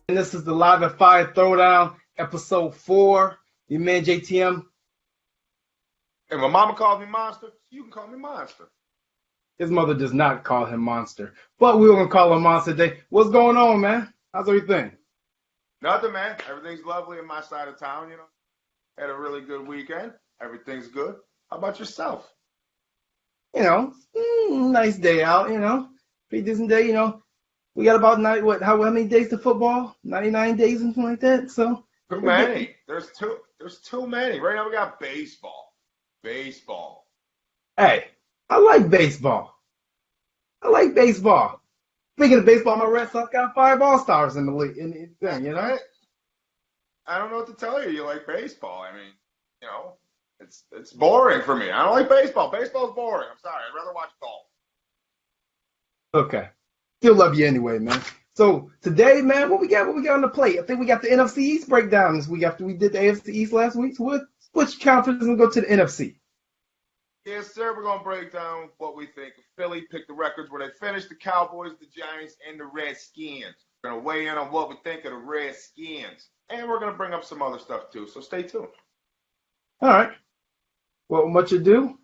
And this is the Live at Fire Throwdown, episode 4. Your man JTM. And my mama calls me Monster, you can call me Monster. His mother does not call him Monster, but we were gonna call him Monster today. What's going on, man? How's everything? Nothing, man. Everything's lovely in my side of town, Had a really good weekend. Everything's good. How about yourself? Nice day out, Pretty decent day, We got about how many days to football? 99 days and something like that. So too many. There's too many. Right now we got baseball. Baseball. Hey, I like baseball. Speaking of baseball, my Red Sox got 5 All-Stars in the league. I don't know what to tell you. You like baseball. I mean, it's boring for me. I don't like baseball. Baseball's boring. I'm sorry. I'd rather watch golf. Okay. Still love you anyway, man. So today, man, what we got on the plate? I think we got the NFC East breakdown this week after we did the AFC East last week. So which conference and go to the NFC? Yes, sir. We're going to break down what we think. Philly picked the records where they finished, the Cowboys, the Giants, and the Redskins. We're going to weigh in on what we think of the Redskins. And we're going to bring up some other stuff, too. So stay tuned. All right. Well, much ado,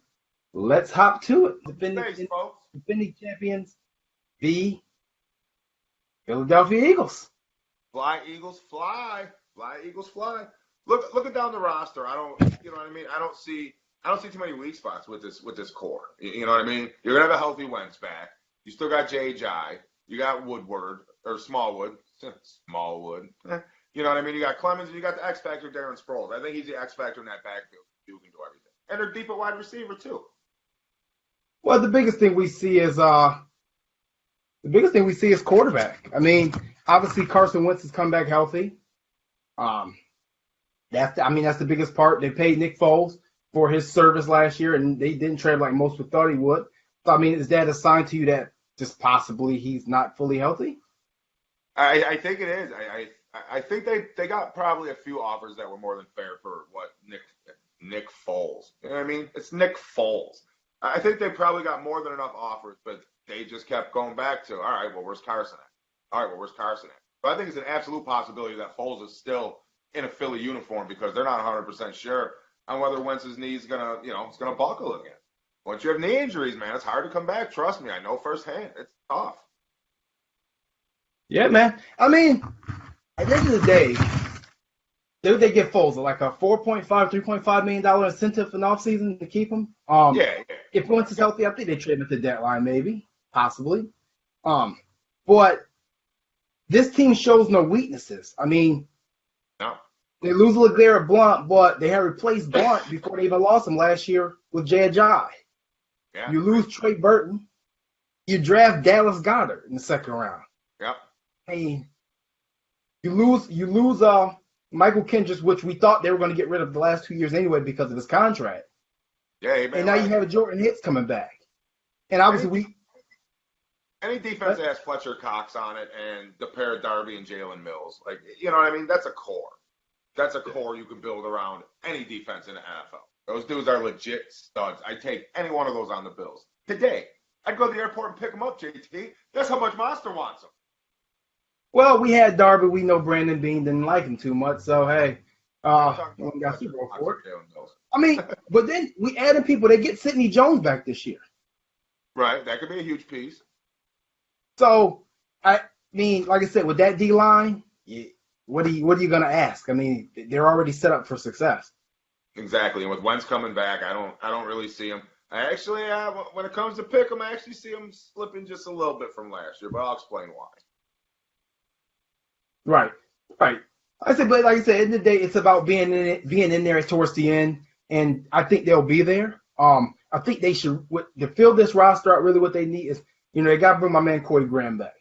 let's hop to it. Defending champions, the Philadelphia Eagles. Fly, Eagles, fly. Fly, Eagles, fly. Look down the roster. I don't see too many weak spots with this core. You know what I mean? You're gonna have a healthy Wentz back. You still got J.J. You got Woodward or Smallwood. Smallwood. You know what I mean? You got Clemens and you got the X factor Darren Sproles. I think he's the X factor in that backfield. You can do everything, and they're deep at wide receiver too. Well, the biggest thing we see is quarterback. I mean, obviously Carson Wentz has come back healthy. That's the biggest part. They paid Nick Foles for his service last year, and they didn't trade like most would thought he would. So, I mean, is that a sign to you that just possibly he's not fully healthy? I think it is. I think they got probably a few offers that were more than fair for what Nick Foles. You know what I mean? It's Nick Foles. I think they probably got more than enough offers, but they just kept going back to, all right, well, where's Carson at? All right, well, where's Carson at? So I think it's an absolute possibility that Foles is still in a Philly uniform because they're not 100% sure on whether Wentz's knee is gonna buckle again. Once you have knee injuries, man, it's hard to come back. Trust me, I know firsthand. It's tough. Yeah, man. I mean, at the end of the day, they get Foles like a $3.5 million incentive in offseason to keep him. Yeah. If Wentz is healthy, I think they trade him at the deadline, maybe, possibly. But this team shows no weaknesses. I mean, no. They lose LeGarrette Blount, but they had replaced Blount before they even lost him last year with J.J. Yeah. You lose Trey Burton. You draft Dallas Goedert in the second round. Yep. Hey, you lose Michael Kendricks, which we thought they were going to get rid of the last 2 years anyway because of his contract. Yeah, and now you have Jordan Hicks coming back. And obviously any defense that has Fletcher Cox on it and the pair of Darby and Jalen Mills, like, you know what I mean? That's a core. That's a core you can build around any defense in the NFL. Those dudes are legit studs. I'd take any one of those on the Bills. Today, I'd go to the airport and pick them up, JT. That's how much Monster wants them. Well, we had Darby. We know Brandon Beane didn't like him too much. So, hey, got Super Bowl for it. I mean, but then we added people. They get Sidney Jones back this year. Right. That could be a huge piece. So, I mean, like I said, with that D-line, what are you going to ask? I mean, they're already set up for success. Exactly. And with Wentz coming back, I don't really see him. I actually, when it comes to pick him, I actually see him slipping just a little bit from last year, but I'll explain why. Right. I said, but like I said, in the day, it's about being in there towards the end, and I think they'll be there. I think they should to fill this roster out. Really, what they need is, they got to bring my man Corey Graham back.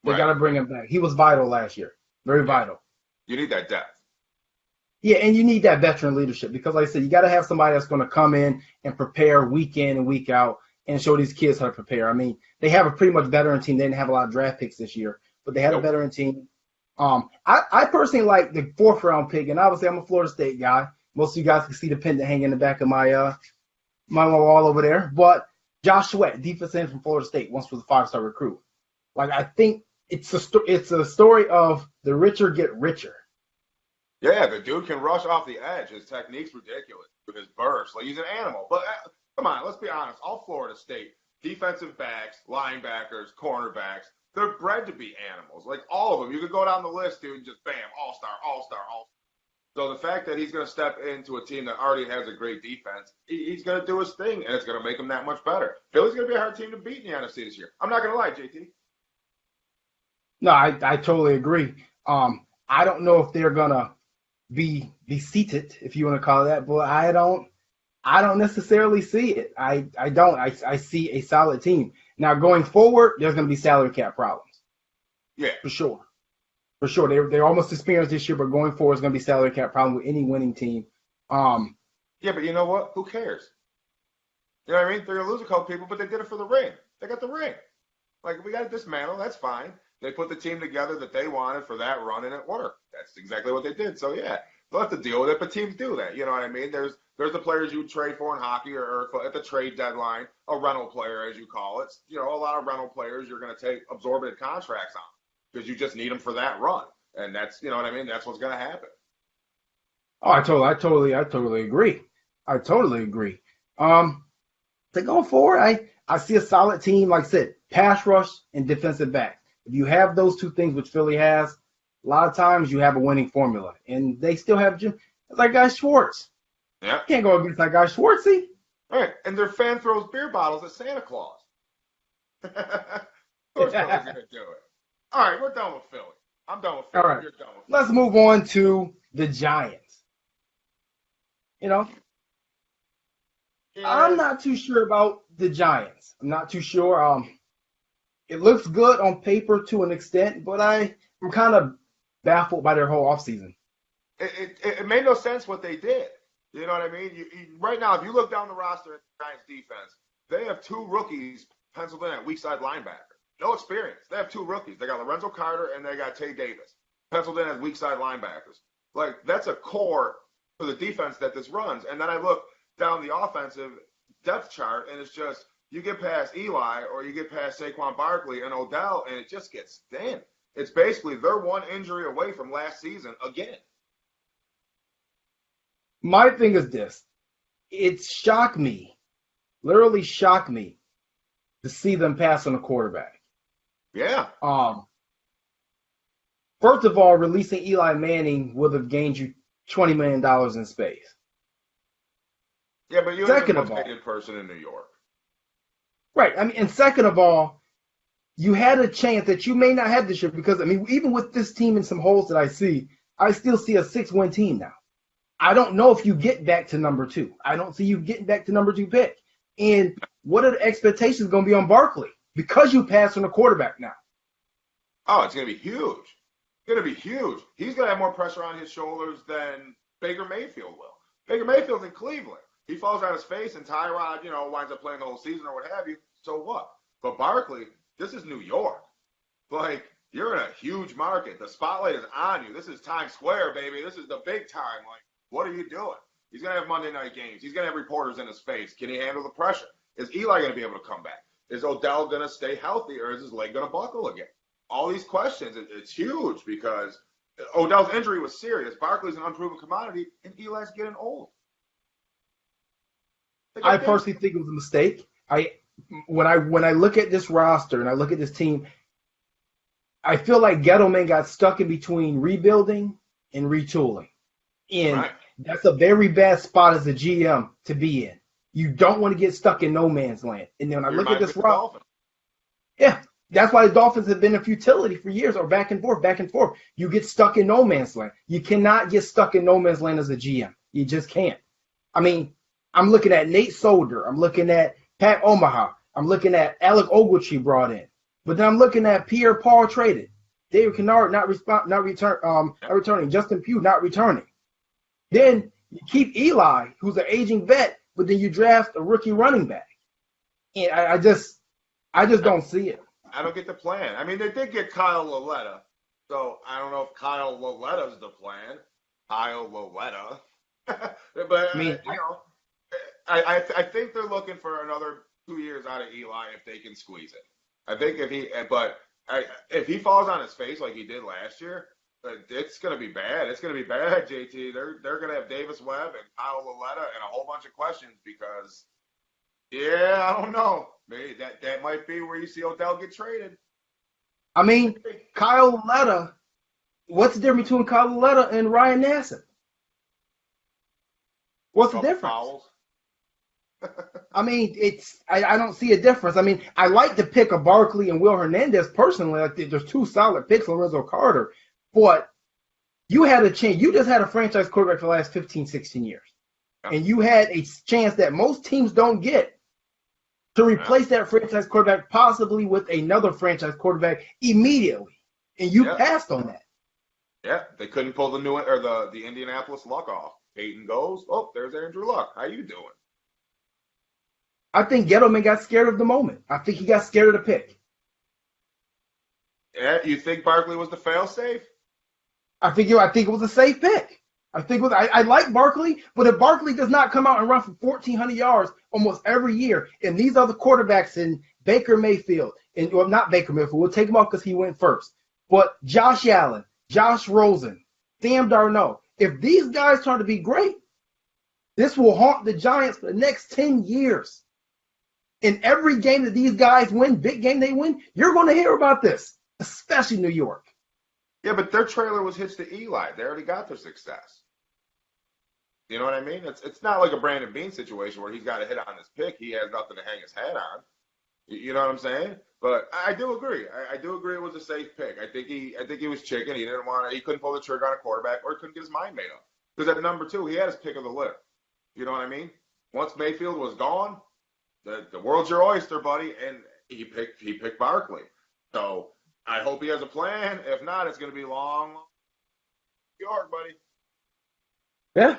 They got to bring him back. He was vital last year, very vital. You need that depth. Yeah, and you need that veteran leadership because, like I said, you got to have somebody that's going to come in and prepare week in and week out and show these kids how to prepare. I mean, they have a pretty much veteran team. They didn't have a lot of draft picks this year, but they had a veteran team. I personally like the 4th round pick, and obviously I'm a Florida State guy. Most of you guys can see the pendant hanging in the back of my wall over there. But Josh Sweat, defensive end from Florida State, once was a 5-star recruit. Like, I think it's a story of the richer get richer. Yeah, the dude can rush off the edge. His technique's ridiculous with his burst. Like he's an animal. But come on, let's be honest. All Florida State defensive backs, linebackers, cornerbacks, they're bred to be animals. Like all of them. You could go down the list, dude, and just bam, all-star, all-star, all-star. So the fact that he's going to step into a team that already has a great defense, he's going to do his thing, and it's going to make him that much better. Philly's going to be a hard team to beat in the NFC this year. I'm not going to lie, JT. No, I totally agree. I don't know if they're gonna be seated, if you want to call it that, but I don't necessarily see it. I don't. I see a solid team. Now going forward, there's gonna be salary cap problems. Yeah. For sure. For sure. They're almost experienced this year, but going forward is gonna be salary cap problem with any winning team. Yeah, but you know what? Who cares? You know what I mean? They're gonna lose a couple people, but they did it for the ring. They got the ring. Like we got to dismantle. That's fine. They put the team together that they wanted for that run, and it worked. That's exactly what they did. So yeah, they'll have to deal with it, but teams do that. You know what I mean? There's the players you trade for in hockey or at the trade deadline, a rental player as you call it. You know, a lot of rental players you're going to take absorbent contracts on because you just need them for that run, and that's, you know what I mean? That's what's going to happen. Oh, I totally agree. I totally agree. To go forward, I see a solid team. Like I said, pass rush and defensive back. If you have those two things, which Philly has, a lot of times you have a winning formula. And they still have Jim, that guy Schwartz. Yeah. You can't go against that guy Schwartzy. Right. And their fan throws beer bottles at Santa Claus. Of course Philly's going to do it. All right, we're done with Philly. I'm done with Philly. All right. You're done with Philly. Let's move on to the Giants. You know, Yeah. I'm not too sure about the Giants. I'm not too sure. It looks good on paper to an extent, but I'm kind of baffled by their whole offseason. It made no sense what they did. You know what I mean? Right now, if you look down the roster at the Giants defense, they have two rookies penciled in at weak side linebacker. No experience. They have two rookies. They got Lorenzo Carter and they got Tay Davis penciled in as weak side linebackers. Like, that's a core for the defense that this runs. And then I look down the offensive depth chart, and it's just you get past Eli or you get past Saquon Barkley and Odell, and it just gets thin. It's basically they're one injury away from last season again. My thing is this. It shocked me, literally shocked me, to see them pass on a quarterback. Yeah. First of all, releasing Eli Manning would have gained you $20 million in space. Yeah, but you're the most hated person in New York. Right. I mean, and second of all, you had a chance that you may not have this year because, I mean, even with this team and some holes that I still see a 6-win team now. I don't know if you get back to number 2. I don't see you getting back to number 2 pick. And what are the expectations going to be on Barkley? Because you passed on a quarterback now. Oh, it's going to be huge. It's going to be huge. He's going to have more pressure on his shoulders than Baker Mayfield will. Baker Mayfield's in Cleveland. He falls on his face, and Tyrod, winds up playing the whole season or what have you. So what? But Barkley, this is New York. Like, you're in a huge market. The spotlight is on you. This is Times Square, baby. This is the big time. Like, what are you doing? He's going to have Monday night games. He's going to have reporters in his face. Can he handle the pressure? Is Eli going to be able to come back? Is Odell going to stay healthy, or is his leg going to buckle again? All these questions, it's huge because Odell's injury was serious. Barkley's an unproven commodity, and Eli's getting old. I personally think it was a mistake. When I look at this roster and I look at this team, I feel like Gettleman got stuck in between rebuilding and retooling. And That's a very bad spot as a GM to be in. You don't want to get stuck in no man's land. And then when I look at this roster, yeah, that's why the Dolphins have been a futility for years, or back and forth. You get stuck in no man's land. You cannot get stuck in no man's land as a GM. You just can't. I mean, I'm looking at Nate Solder. I'm looking at Pat Omaha. I'm looking at Alec Ogletree brought in. But then I'm looking at Pierre Paul traded. David Kennard not returning. Justin Pugh not returning. Then you keep Eli, who's an aging vet, but then you draft a rookie running back. And I just don't see it. I don't get the plan. I mean, they did get Kyle Lauletta, so I don't know if Kyle Lauletta's the plan. Kyle Lauletta. But, I think they're looking for another 2 years out of Eli if they can squeeze it. I think but if he falls on his face like he did last year, it's going to be bad. It's going to be bad, JT. They're going to have Davis Webb and Kyle Laletta and a whole bunch of questions because, yeah, I don't know. Maybe that might be where you see Odell get traded. I mean, Kyle Letta, what's the difference between Kyle Letta and Ryan Nassib? What's the difference? Fouls. I mean, I don't see a difference. I mean, I like the pick of Barkley and Will Hernandez personally. Like, there's two solid picks, Lorenzo Carter. But you had a chance. You just had a franchise quarterback for the last 15, 16 years. Yeah. And you had a chance that most teams don't get to replace that franchise quarterback possibly with another franchise quarterback immediately. And you passed on that. Yeah, they couldn't pull the Indianapolis Luck off. Peyton goes, oh, there's Andrew Luck. How you doing? I think Gettleman got scared of the moment. I think he got scared of the pick. Yeah, you think Barkley was the fail-safe? I think it was a safe pick. I like Barkley, but if Barkley does not come out and run for 1,400 yards almost every year, and these other quarterbacks in Baker Mayfield, and well, not Baker Mayfield, we'll take him off because he went first, but Josh Allen, Josh Rosen, Sam Darnold, if these guys turn to be great, this will haunt the Giants for the next 10 years. In every game that these guys win, big game they win, you're going to hear about this, especially New York. Yeah, but their trailer was hitched to Eli. They already got their success. You know what I mean? It's not like a Brandon Beane situation where he's got to hit on his pick. He has nothing to hang his hat on. You know what I'm saying? But I do agree. I do agree it was a safe pick. I think he was chicken. He couldn't pull the trigger on a quarterback or he couldn't get his mind made up. Because at number 2, he had his pick of the litter. You know what I mean? Once Mayfield was gone, the world's your oyster, buddy, and he picked Barkley. So I hope he has a plan. If not, it's going to be long York, buddy. Yeah.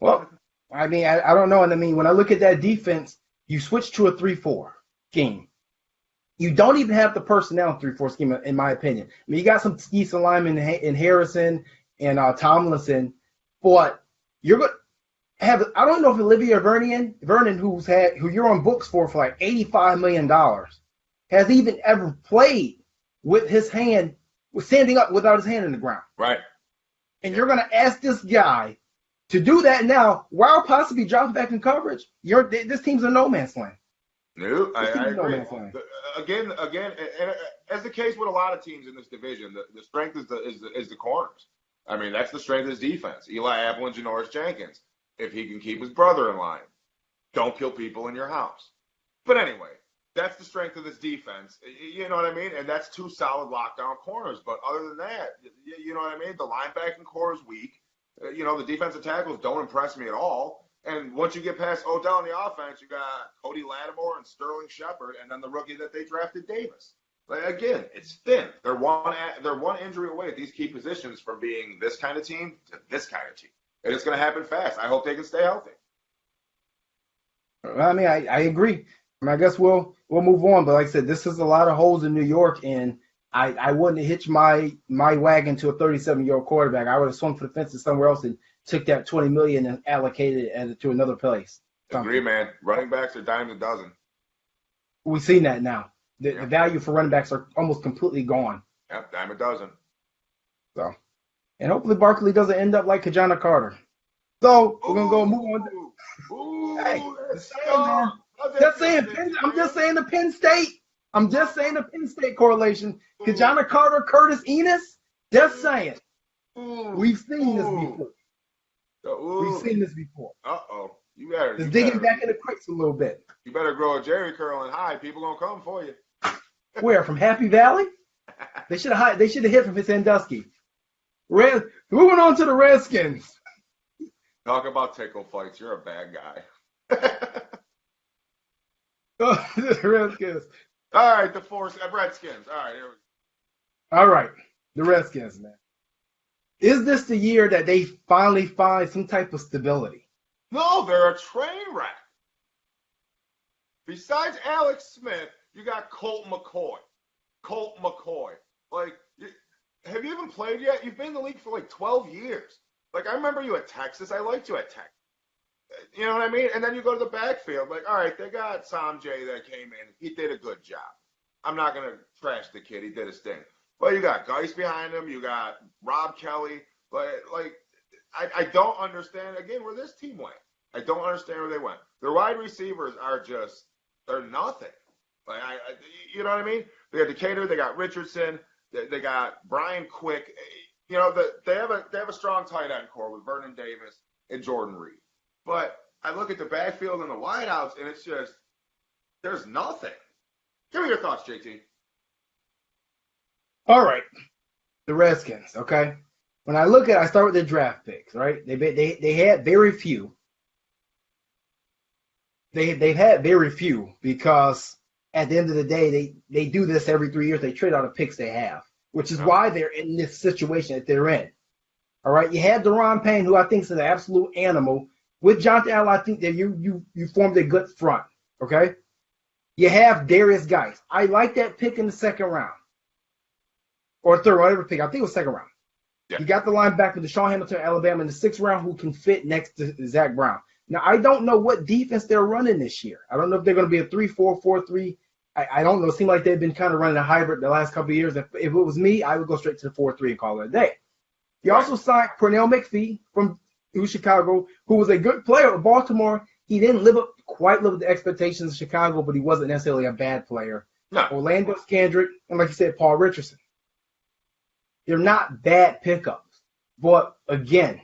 Well, I mean, I don't know. And I mean, when I look at that defense, you switch to a 3-4 scheme. You don't even have the personnel 3-4 scheme, in my opinion. I mean, you got some decent linemen in Harrison and Tomlinson, but you're going to have, I don't know if Olivier Vernon, who you're on books for like $85 million, has even ever played with his hand, standing up without his hand in the ground. Right. And you're going to ask this guy to do that now while possibly dropping back in coverage. This team's a no man's land. No, I agree. Again, and as the case with a lot of teams in this division, the strength is the corners. I mean, that's the strength of his defense. Eli Apple and Janoris Jenkins, if he can keep his brother in line. Don't kill people in your house. But anyway, that's the strength of this defense. You know what I mean? And that's 2 solid lockdown corners. But other than that, you know what I mean? The linebacking core is weak. The defensive tackles don't impress me at all. And once you get past Odell in the offense, you got Cody Lattimore and Sterling Shepard, and then the rookie that they drafted, Davis. Like, again, it's thin. They're one injury away at these key positions from being this kind of team to this kind of team. And it's going to happen fast. I hope they can stay healthy. I mean, I agree. I mean, I guess we'll move on. But like I said, this is a lot of holes in New York, and I wouldn't hitch my wagon to a 37-year-old quarterback. I would have swung for the fences somewhere else and took that $20 million and allocated it to another place. Agree, man. Running backs are dimes a dozen. We've seen that now. The value for running backs are almost completely gone. Yep, dime a dozen. So, and hopefully Barkley doesn't end up like Kajana Carter. So we're gonna go move on. Hey, I'm just saying the Penn State. I'm just saying the Penn State correlation. Kajana Carter, Curtis Enos. Just saying. We've seen this before. We've seen this before. Uh-oh. You better just digging back in the crates a little bit. You better grow a Jerry curl and hide. People gonna come for you. Where? From Happy Valley? They should have hit from Sandusky. Moving on to the Redskins. Talk about tickle fights. You're a bad guy. The Redskins. All right, the Redskins. All right, here we go. All right, the Redskins, man. Is this the year that they finally find some type of stability? No, they're a train wreck. Besides Alex Smith, you got Colt McCoy. Like, have you even played yet? You've been in the league for like 12 years. Like, I remember you at Texas. I liked you at Texas. You know what I mean? And then you go to the backfield. Like, all right, they got Sanjay that came in. He did a good job. I'm not going to trash the kid. He did his thing. But you got Geis behind him. You got Rob Kelly. But, I don't understand, again, where this team went. I don't understand where they went. Their wide receivers are just, they're nothing. You know what I mean? They got Decatur. They got Richardson. They got Brian Quick. You know, they have a strong tight end core with Vernon Davis and Jordan Reed. But I look at the backfield and the wideouts, and it's just, there's nothing. Give me your thoughts, JT. All right. The Redskins, okay? When I start with the draft picks, right? They had very few. They've had very few because at the end of the day, they do this every 3 years. They trade out the picks they have, which is why they're in this situation that they're in. All right. You had Daron Payne, who I think is an absolute animal. With Jonathan Allen, I think that you formed a good front. Okay. You have Darius Geis. I like that pick in the second round. Or third, whatever pick. I think it was second round. Yeah. You got the linebacker, Deshaun Hamilton, Alabama, in the sixth round, who can fit next to Zach Brown. Now, I don't know what defense they're running this year. I don't know if they're going to be a 3-4, 4-3. I don't know. It seems like they've been kind of running a hybrid the last couple of years. If it was me, I would go straight to the 4-3 and call it a day. He also signed Pernell McPhee from Chicago, who was a good player at Baltimore. He didn't quite live up to the expectations of Chicago, but he wasn't necessarily a bad player. No. Orlando Scandrick, and like you said, Paul Richardson. They're not bad pickups. But, again,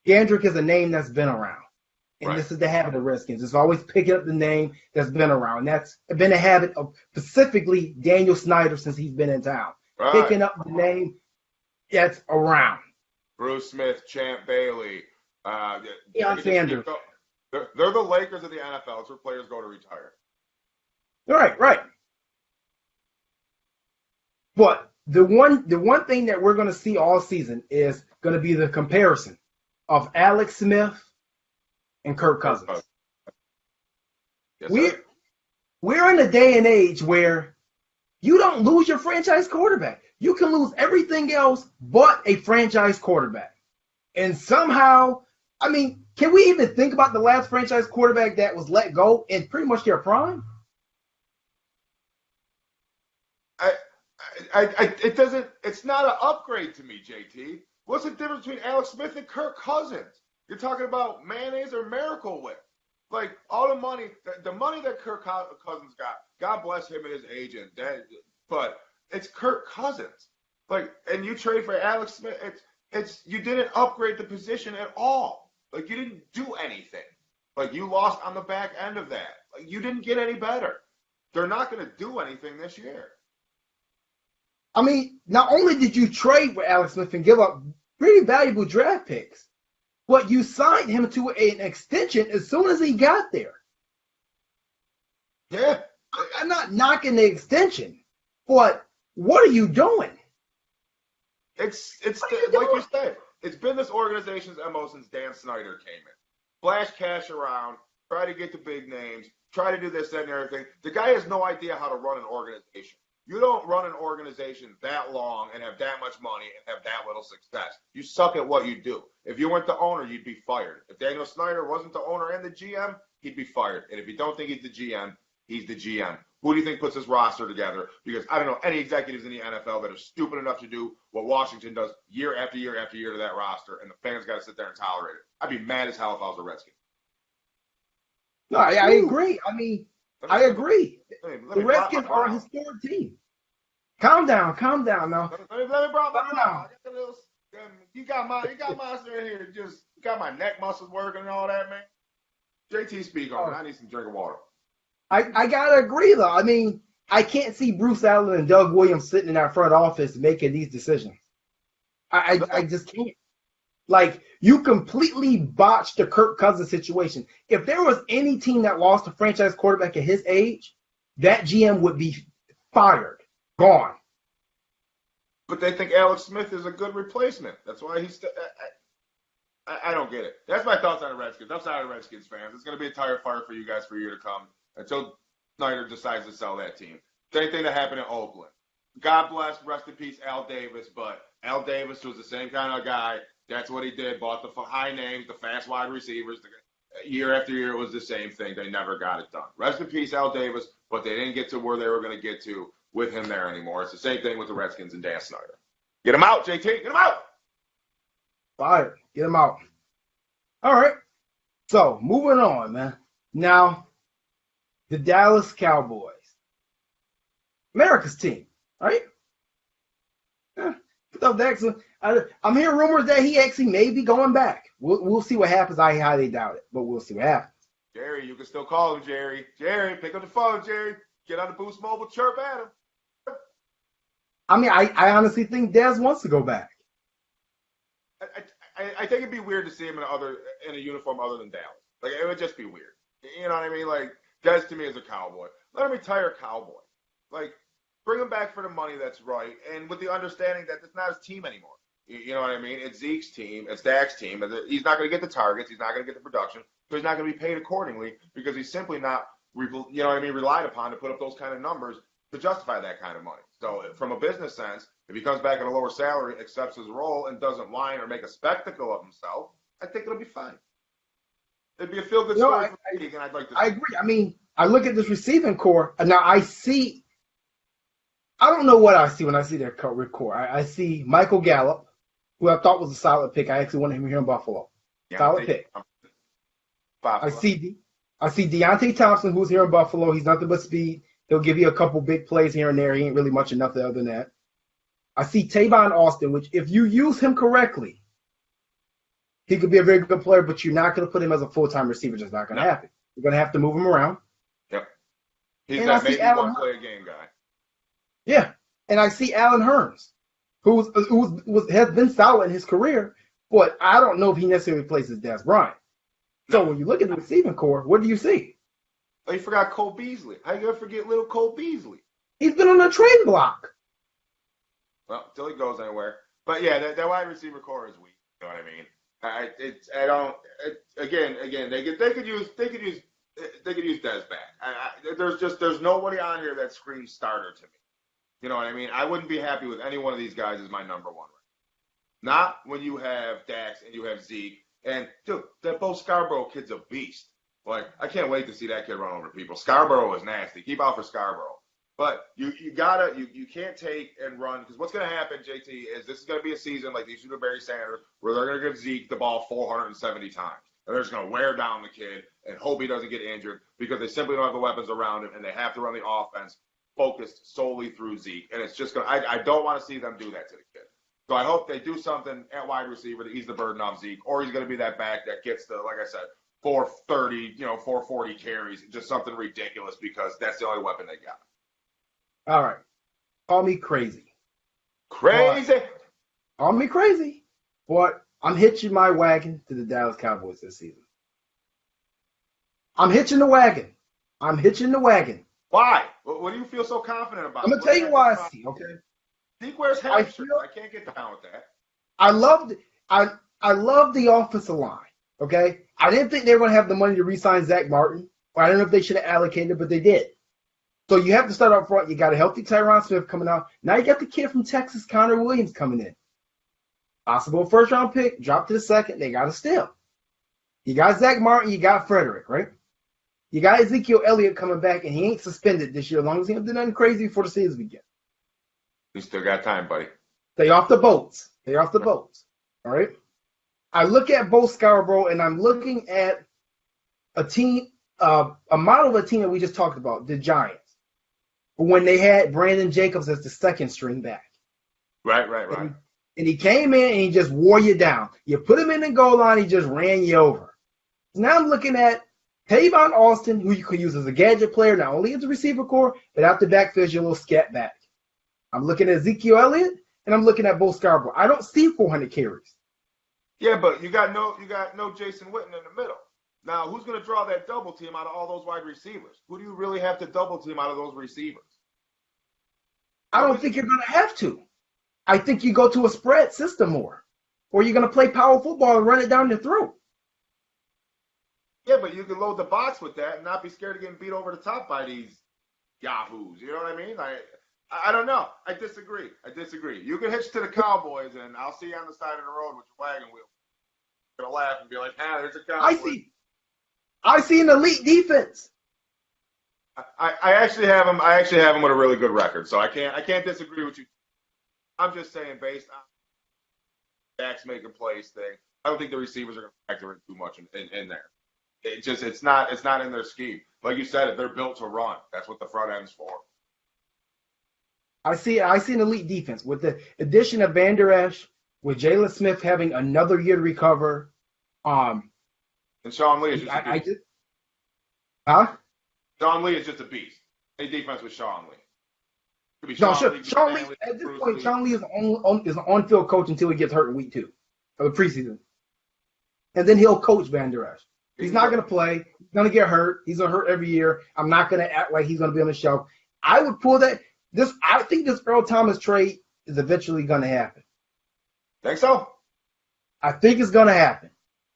Scandrick is a name that's been around. And This is the habit of Redskins. It's always picking up the name that's been around. And that's been a habit of specifically Daniel Snyder since he's been in town. Picking up the name that's around. Bruce Smith, Champ Bailey. Deion Sanders. They're the Lakers of the NFL. It's where players go to retire. Right. But the one thing that we're going to see all season is going to be the comparison of Alex Smith and Kirk Cousins. Yes, we're in a day and age where you don't lose your franchise quarterback. You can lose everything else but a franchise quarterback. And somehow, I mean, can we even think about the last franchise quarterback that was let go in pretty much their prime? It's not an upgrade to me, JT. What's the difference between Alex Smith and Kirk Cousins? You're talking about mayonnaise or Miracle Whip. Like, all the money that Kirk Cousins got, God bless him and his agent. But it's Kirk Cousins. Like, and you trade for Alex Smith, you didn't upgrade the position at all. Like, you didn't do anything. Like, you lost on the back end of that. Like, you didn't get any better. They're not going to do anything this year. I mean, not only did you trade with Alex Smith and give up pretty valuable draft picks, but you signed him to an extension as soon as he got there. Yeah. I'm not knocking the extension, but what are you doing? It's like you said, it's been this organization's MO since Dan Snyder came in. Flash cash around, try to get the big names, try to do this, that, and everything. The guy has no idea how to run an organization. You don't run an organization that long and have that much money and have that little success. You suck at what you do. If you weren't the owner, you'd be fired. If Daniel Snyder wasn't the owner and the GM, he'd be fired. And if you don't think he's the GM, he's the GM. Who do you think puts this roster together? Because I don't know any executives in the NFL that are stupid enough to do what Washington does year after year after year to that roster, and the fans got to sit there and tolerate it. I'd be mad as hell if I was a Redskin. No, I agree. I mean, I agree. The Redskins are a historic team. Calm down now. Let me drop my down. You got my here. Just got my neck muscles working and all that, man. JT, speak on it. I need some drink of water. I gotta agree though. I mean, I can't see Bruce Allen and Doug Williams sitting in our front office making these decisions. I just can't. Like, you completely botched the Kirk Cousins situation. If there was any team that lost a franchise quarterback at his age, that GM would be fired, gone. But they think Alex Smith is a good replacement. That's why he's I don't get it. That's my thoughts on the Redskins. I'm sorry, Redskins fans. It's going to be a tire fire for you guys for a year to come until Snyder decides to sell that team. Same thing that happened in Oakland. God bless, rest in peace, Al Davis. But Al Davis was the same kind of guy. That's what he did. Bought the high names, the fast wide receivers. year after year, it was the same thing. They never got it done. Rest in peace, Al Davis, but they didn't get to where they were going to get to with him there anymore. It's the same thing with the Redskins and Dan Snyder. Get him out, JT. Get him out. Fire. Get him out. All right. So, moving on, man. Now, the Dallas Cowboys. America's team, right? I'm hearing rumors that he actually may be going back. We'll see what happens. I highly doubt it, but we'll see what happens. Jerry, you can still call him Jerry. Jerry, pick up the phone, Jerry. Get on the Boost Mobile, chirp at him. I mean, I honestly think Dez wants to go back. I think it'd be weird to see him in a uniform other than Dallas. Like, it would just be weird. You know what I mean? Like, Dez to me is a Cowboy. Let him retire Cowboy. Like, bring him back for the money that's right, and with the understanding that it's not his team anymore. You know what I mean? It's Zeke's team. It's Dak's team. He's not going to get the targets. He's not going to get the production. So he's not going to be paid accordingly because he's simply not, relied upon to put up those kind of numbers to justify that kind of money. So from a business sense, if he comes back at a lower salary, accepts his role, and doesn't whine or make a spectacle of himself, I think it'll be fine. It'd be a feel-good story for the league, and I'd like to see. I agree. I mean, I look at this receiving core, and now I don't know what I see when I see their core. I see Michael Gallup, who I thought was a solid pick. I actually wanted him here in Buffalo. Yeah, solid pick. Buffalo. I see Deontay Thompson, who's here in Buffalo. He's nothing but speed. He'll give you a couple big plays here and there. He ain't really much of nothing other than that. I see Tavon Austin, which if you use him correctly, he could be a very good player, but you're not going to put him as a full-time receiver. Just not going to happen. You're going to have to move him around. Yep. He's that maybe one play a game guy. Yeah. And I see Allen Hurns, who has been solid in his career, but I don't know if he necessarily replaces Dez Bryant. So when you look at the receiving core, what do you see? Oh, you forgot Cole Beasley. How you going to forget little Cole Beasley? He's been on a trade block. Well, until he goes anywhere. But yeah, that wide receiver core is weak. You know what I mean? Again, they could use Dez back. There's nobody on here that screams starter to me. You know what I mean? I wouldn't be happy with any one of these guys as my number one. Not when you have Dax and you have Zeke. And dude, that Bo Scarborough kid's a beast. Like, I can't wait to see that kid run over people. Scarborough is nasty. Keep out for Scarborough. But you can't take and run, because what's going to happen, JT, is this is going to be a season like these to Barry Sanders, where they're going to give Zeke the ball 470 times. And they're just going to wear down the kid and hope he doesn't get injured because they simply don't have the weapons around him, and they have to run the offense focused solely through Zeke. And it's just going to, I don't want to see them do that to the kid. So I hope they do something at wide receiver to ease the burden off Zeke, or he's going to be that back that gets the, like I said, 430, 440 carries, just something ridiculous, because that's the only weapon they got. All right. Call me crazy. Crazy. Call me crazy. But I'm hitching my wagon to the Dallas Cowboys this season. I'm hitching the wagon. Why? What do you feel so confident about? I'm going to tell you why I see, okay? Zeke wears hamsters. I can't get down with that. I love the offensive line, okay? I didn't think they were going to have the money to re-sign Zach Martin, or I don't know if they should have allocated, but they did. So you have to start up front. You got a healthy Tyron Smith coming out. Now you got the kid from Texas, Connor Williams, coming in. Possible first-round pick, drop to the second. They got a steal. You got Zach Martin. You got Frederick, right? You got Ezekiel Elliott coming back, and he ain't suspended this year as long as he don't do nothing crazy before the season begins. You still got time, buddy. Stay off the boats. All right? I look at Bo Scarborough, and I'm looking at a team, a model of a team that we just talked about, the Giants, when they had Brandon Jacobs as the second string back. Right. And he came in and he just wore you down. You put him in the goal line, he just ran you over. Now I'm looking at Tavon Austin, who you could use as a gadget player, not only as a receiver core, but out the backfield, your little scat back. I'm looking at Ezekiel Elliott, and I'm looking at Bo Scarborough. I don't see 400 carries. Yeah, but you got no Jason Witten in the middle. Now, who's going to draw that double team out of all those wide receivers? Who do you really have to double team out of those receivers? I don't think you're going to have to. I think you go to a spread system more, or you're going to play power football and run it down your throat. Yeah, but you can load the box with that and not be scared of getting beat over the top by these yahoos. You know what I mean? I don't know. I disagree. You can hitch to the Cowboys, and I'll see you on the side of the road with your wagon wheel. You're going to laugh and be like, there's a Cowboy. I see an elite defense. I actually have them. I actually have them with a really good record, so I can't disagree with you. I'm just saying, based on Dak's making plays thing, I don't think the receivers are going to factor in too much in there. It's not in their scheme. Like you said, they're built to run. That's what the front end's for. I see an elite defense with the addition of Van Der Esch, with Jalen Smith having another year to recover. And Sean Lee is just a beast. Sean Lee is just a beast. Any defense with Sean Lee. Could be Sean Lee at this point, Sean Lee is an on-field coach until he gets hurt in week 2 of the preseason. And then he'll coach Van Der Esch. He's not going to play. He's going to get hurt. He's going to hurt every year. I'm not going to act like he's going to be on the shelf. I would pull that. I think this Earl Thomas trade is eventually going to happen. Think so? I think it's going to happen.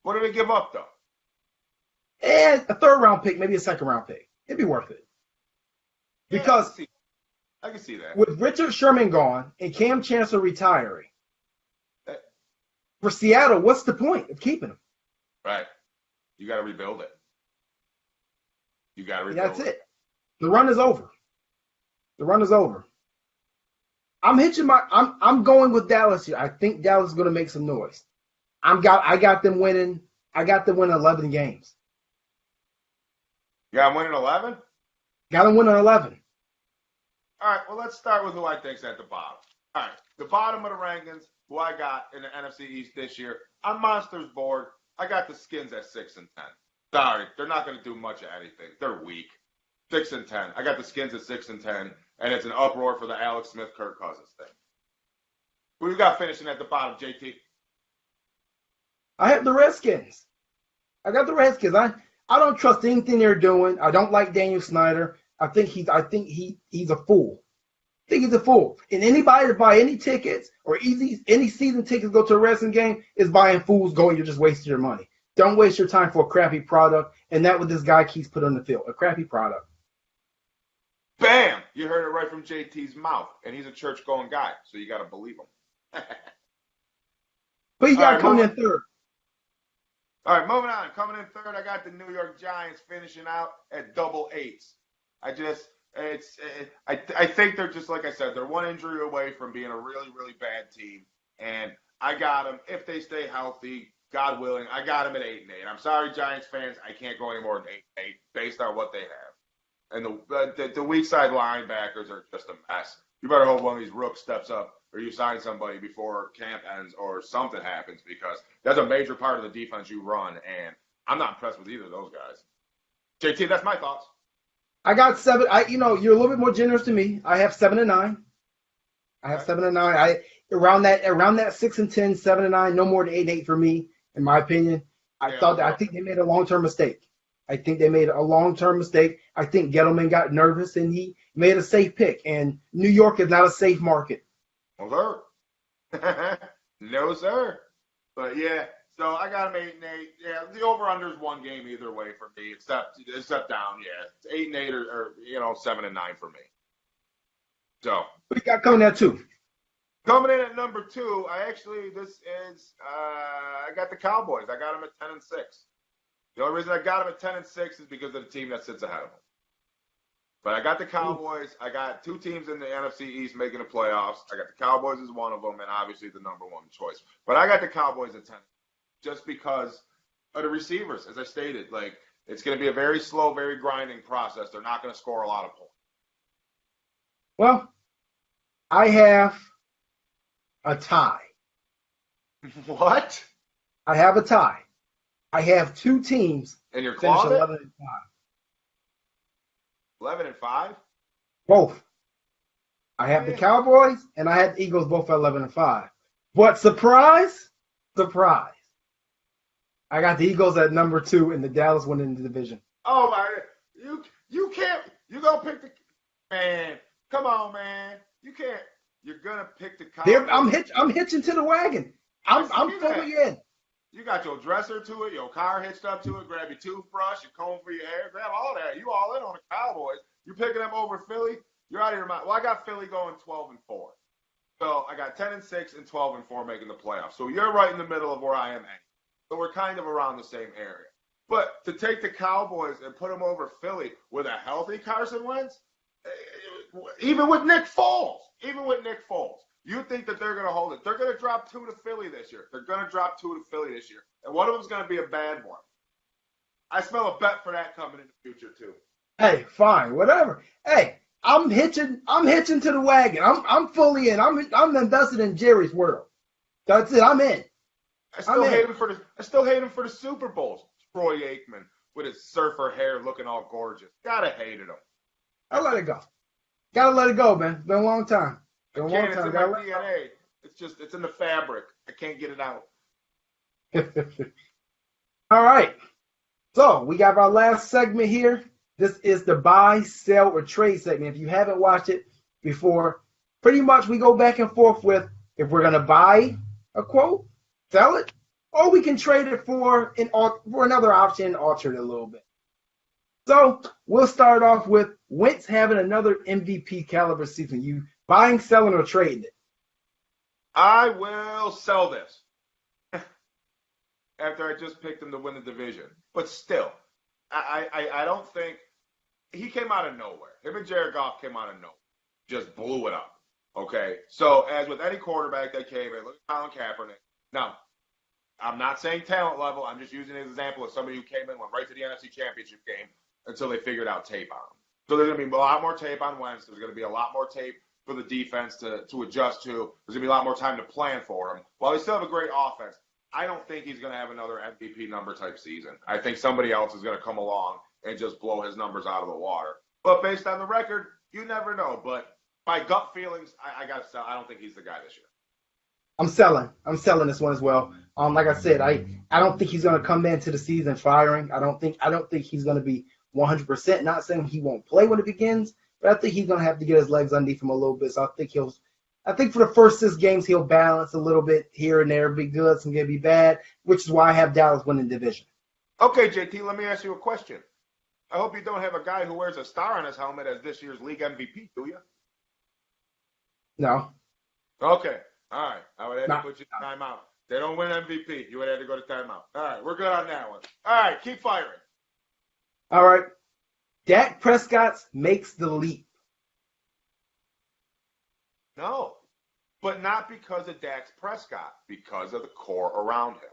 What do they give up, though? And a 3rd-round pick, maybe a 2nd-round pick. It'd be worth it. Because I can see that. With Richard Sherman gone and Cam Chancellor retiring, for Seattle, what's the point of keeping him? Right. You got to rebuild it. That's it. The run is over. I'm going with Dallas here. I think Dallas is going to make some noise. I got them winning. I got them winning 11 games. You got them winning 11? Got them winning 11. All right, well, let's start with who I think's at the bottom. All right, the bottom of the rankings, who I got in the NFC East this year, on Monsters board, I got the Skins at 6 and 10. Sorry, they're not going to do much of anything. They're weak. 6 and 10. I got the Skins at 6 and 10, and it's an uproar for the Alex Smith, Kirk Cousins thing. Who you got finishing at the bottom, JT? I have the Redskins. I got the Redskins. I don't trust anything they're doing. I don't like Daniel Snyder. I think he's a fool. I think he's a fool. And anybody that buy any tickets or any season tickets go to a wrestling game is buying fools going. You're just wasting your money. Don't waste your time for a crappy product. And that's what this guy keeps putting on the field, a crappy product. Bam! You heard it right from JT's mouth. And he's a church-going guy, so you got to believe him. But you got to come in third. All right, moving on. Coming in third, I got the New York Giants finishing out at double eights. I think they're just, like I said, they're one injury away from being a really, really bad team. And I got them, if they stay healthy, God willing, I got them at 8 and 8. I'm sorry, Giants fans, I can't go any more than 8 and 8 based on what they have. And the weak side linebackers are just a mess. You better hope one of these rooks steps up or you sign somebody before camp ends or something happens, because that's a major part of the defense you run, and I'm not impressed with either of those guys. JT, that's my thoughts. I got 7. You're a little bit more generous than me. I have 7 and 9. I have 7 and 9. Around that 6 and 10, 7 and 9, no more than 8 and 8 for me, in my opinion. I think they made a long-term mistake. I think Gettleman got nervous and he made a safe pick. And New York is not a safe market. No, sir. No, sir. But yeah, so I got them 8 and 8. Yeah, the over/under is one game either way for me, except down. Yeah, it's 8 and 8 or 7 and 9 for me. So what you got coming at 2? Coming in at number 2, I got the Cowboys. I got them at 10 and 6. The only reason I got them at 10 and 6 is because of the team that sits ahead of them. But I got the Cowboys. I got 2 teams in the NFC East making the playoffs. I got the Cowboys as one of them, and obviously the number 1 choice. But I got the Cowboys at 10, just because of the receivers, as I stated. Like, it's going to be a very slow, very grinding process. They're not going to score a lot of points. Well, I have a tie. What? I have a tie. I have 2 teams in your finish closet? 11 and 5. 11 and 5? Both. I have the Cowboys and I had the Eagles both at 11 and 5. But surprise, I got the Eagles at number 2 and the Dallas winning the division. Oh my! You can't. You gonna pick the man? Come on, man. You can't. You're gonna pick the Cowboys. I'm hitching to the wagon. I'm fully in. You got your dresser to it, your car hitched up to it, grab your toothbrush, your comb for your hair, grab all that. You all in on the Cowboys. You picking them over Philly? You're out of your mind. Well, I got Philly going 12 and 4. So I got 10 and 6 and 12 and 4 making the playoffs. So you're right in the middle of where I am at. So we're kind of around the same area. But to take the Cowboys and put them over Philly with a healthy Carson Wentz, even with Nick Foles, you think that they're going to hold it. They're going to drop 2 to Philly this year. And one of them's going to be a bad one. I smell a bet for that coming in the future, too. Hey, fine, whatever. Hey, I'm hitching to the wagon. I'm fully in. I'm invested in Jerry's world. That's it. I'm in. I still hate him for the Super Bowls. Troy Aikman with his surfer hair looking all gorgeous. Gotta hated him. I let it go. Gotta let it go, man. It's been a long time. It's in my DNA. It's in the fabric. I can't get it out. All right. So we got our last segment here. This is the buy, sell, or trade segment. If you haven't watched it before, pretty much we go back and forth with if we're gonna buy a quote, sell it, or we can trade it for another option, alter it a little bit. So we'll start off with Wentz having another MVP caliber season. You buying, selling, or trading it? I will sell this after I just picked him to win the division. But still, I don't think he came out of nowhere. Him and Jared Goff came out of nowhere, just blew it up. Okay, so as with any quarterback that came in, look at Colin Kaepernick. Now, I'm not saying talent level. I'm just using an example of somebody who came in, went right to the NFC Championship game until they figured out tape on him. So there's going to be a lot more tape on Wentz. There's going to be a lot more tape for the defense to adjust to. There's going to be a lot more time to plan for him. While they still have a great offense, I don't think he's going to have another MVP number type season. I think somebody else is going to come along and just blow his numbers out of the water. But based on the record, you never know. But my gut feelings, I got to sell. I don't think he's the guy this year. I'm selling this one as well. Like I said, I don't think he's going to come into the season firing. I don't think he's going to be 100%. Not saying he won't play when it begins, but I think he's going to have to get his legs underneath him a little bit. So I think for the first 6 games he'll balance a little bit here and there, be good, some gonna be bad, which is why I have Dallas winning division. Okay, JT, let me ask you a question. I hope you don't have a guy who wears a star on his helmet as this year's league MVP, do you? No. Okay. All right. I would have to put you in timeout. They don't win MVP. You would have to go to timeout. All right. We're good on that one. All right. Keep firing. All right. Dak Prescott makes the leap. No. But not because of Dak Prescott, because of the core around him.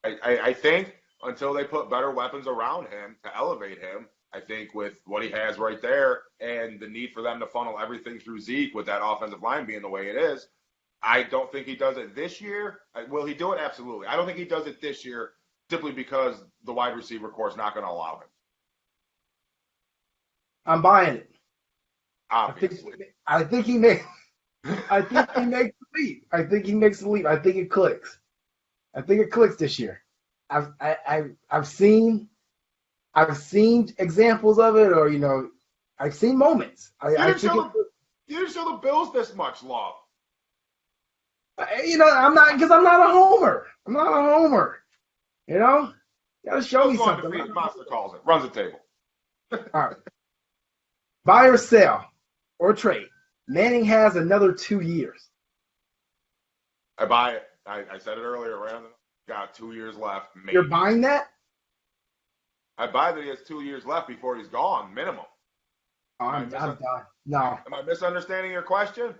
I think until they put better weapons around him to elevate him, I think with what he has right there and the need for them to funnel everything through Zeke with that offensive line being the way it is, I don't think he does it this year. Will he do it? Absolutely. I don't think he does it this year simply because the wide receiver core is not going to allow him. I'm buying it. Obviously. I think he makes the leap. I think he makes the leap. I think it clicks. I think it clicks this year. I've seen examples of it, or I've seen moments. You didn't show the Bills this much love. I'm not, because I'm not a homer. Gotta show me something. Monster calls it. Runs the table. All right. Buy or sell or trade. Manning has another 2 years. I buy it. I said it earlier. Random got 2 years left. Maybe. You're buying that? I buy that he has 2 years left before he's gone, minimum. I'm done. No. Am I misunderstanding your question?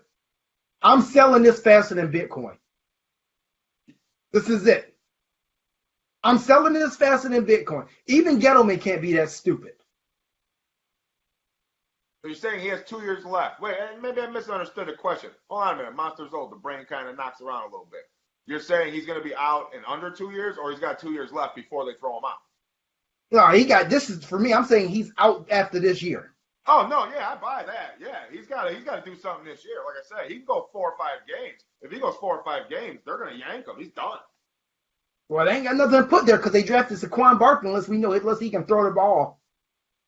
I'm selling this faster than Bitcoin. This is it. I'm selling this faster than Bitcoin. Even Gettleman can't be that stupid. So you're saying he has 2 years left. Wait, maybe I misunderstood the question. Hold on a minute. Monster's old. The brain kind of knocks around a little bit. You're saying he's going to be out in under 2 years, or he's got 2 years left before they throw him out? No, this is for me. I'm saying he's out after this year. Oh, no, yeah, I buy that. Yeah, he's got to do something this year. Like I said, he can go 4 or 5 games. If he goes 4 or 5 games, they're going to yank him. He's done. Well, they ain't got nothing to put there because they drafted Saquon Barkley unless he can throw the ball.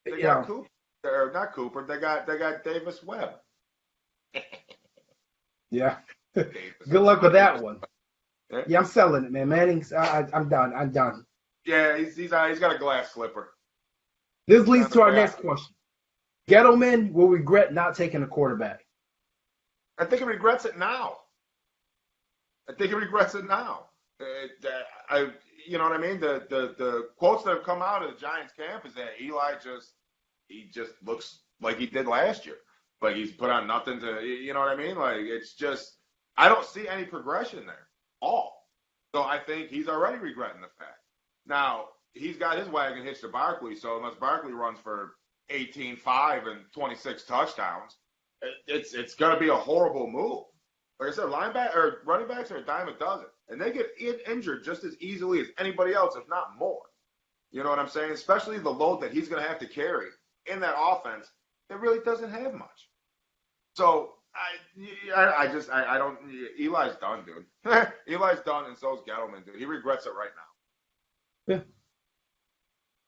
They got Cooper. Or not Cooper. They got Davis Webb. Yeah. Good luck with that one. Yeah, I'm selling it, man. Manning's. I'm done. Yeah, he's got a glass slipper. This leads to our next question. Gettleman will regret not taking a quarterback. I think he regrets it now. you know what I mean? The quotes that have come out of the Giants camp is that Eli just looks like he did last year. Like he's put on nothing to, you know what I mean? Like it's just, I don't see any progression there at all. So I think he's already regretting the fact. Now, he's got his wagon hitched to Barkley, so unless Barkley runs for 18-5 and 26 touchdowns, it's going to be a horrible move. Like I said, linebacker or running backs are a dime a dozen, and they get injured just as easily as anybody else, if not more. You know what I'm saying? Especially the load that he's going to have to carry in that offense. It really doesn't have much. So I don't. Eli's done, dude. Eli's done, and so's Gettleman, dude. He regrets it right now. Yeah.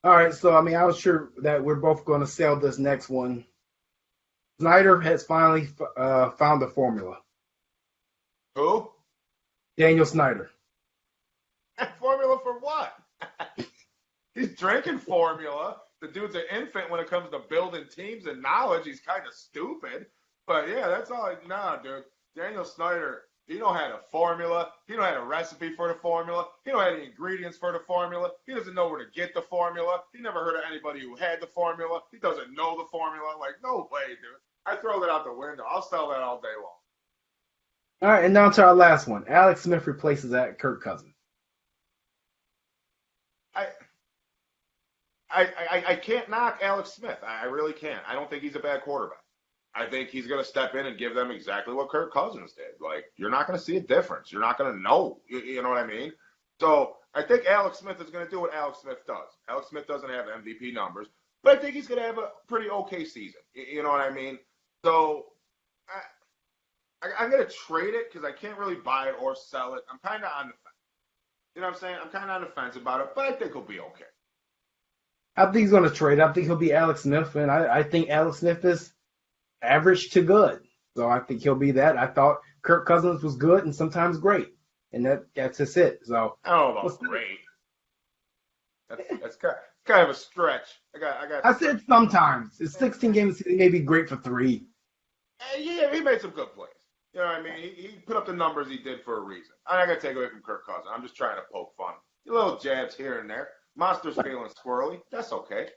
All right. So I mean, I was sure that we're both going to sell this next one. Snyder has finally found the formula. Who? Daniel Snyder. Formula for what? He's drinking formula. The dude's an infant when it comes to building teams and knowledge. He's kind of stupid. But, yeah, that's all. Nah, dude. Daniel Snyder, he don't have a formula. He don't have a recipe for the formula. He don't have any ingredients for the formula. He doesn't know where to get the formula. He never heard of anybody who had the formula. He doesn't know the formula. Like, no way, dude. I throw that out the window. I'll sell that all day long. All right, and now to our last one. Alex Smith replaces that Kirk Cousins. I can't knock Alex Smith. I really can't. I don't think he's a bad quarterback. I think he's going to step in and give them exactly what Kirk Cousins did. Like, you're not going to see a difference. You're not going to know. You know what I mean? So I think Alex Smith is going to do what Alex Smith does. Alex Smith doesn't have MVP numbers, but I think he's going to have a pretty okay season. You know what I mean? So I'm going to trade it because I can't really buy it or sell it. I'm kind of on the fence. You know what I'm saying? I'm kind of on the fence about it, but I think he'll be okay. I think he's going to trade. I think he'll be Alex Smith, and I think Alex Smith is average to good. So I think he'll be that. I thought Kirk Cousins was good and sometimes great, and that's just it. So I don't know about great. That's kind of a stretch. I said sometimes. It's 16 games. He may be great for 3. Yeah, he made some good plays. You know what I mean? He put up the numbers he did for a reason. I'm not going to take away from Kirk Cousins. I'm just trying to poke fun. Little jabs here and there. Monster's feeling squirrely. That's okay.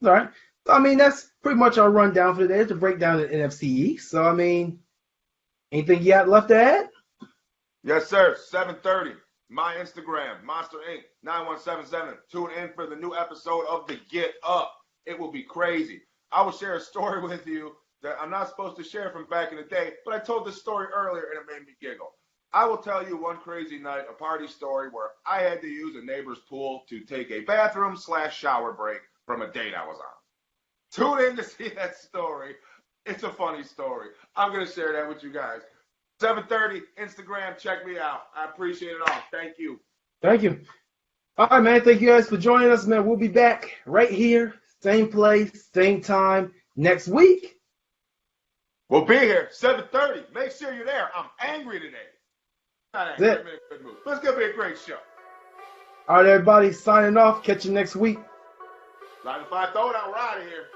All right. So, I mean, that's pretty much our rundown for today to break down the NFC East. So, I mean, anything you got left to add? Yes, sir. 7:30. My Instagram, Monster Inc. 9177. Tune in for the new episode of The Get Up. It will be crazy. I will share a story with you that I'm not supposed to share from back in the day, but I told this story earlier and it made me giggle. I will tell you one crazy night, a party story where I had to use a neighbor's pool to take a bathroom/shower break from a date I was on. Tune in to see that story. It's a funny story. I'm going to share that with you guys. 7:30, Instagram, check me out. I appreciate it all. Thank you. Thank you. All right, man. Thank you guys for joining us, man. We'll be back right here, same place, same time next week. We'll be here, 7:30. Make sure you're there. I'm angry today. Not angry. I'm in a good mood. But it's going to be a great show. All right, everybody, signing off. Catch you next week. 9 to 5 throwdown. We're out of here.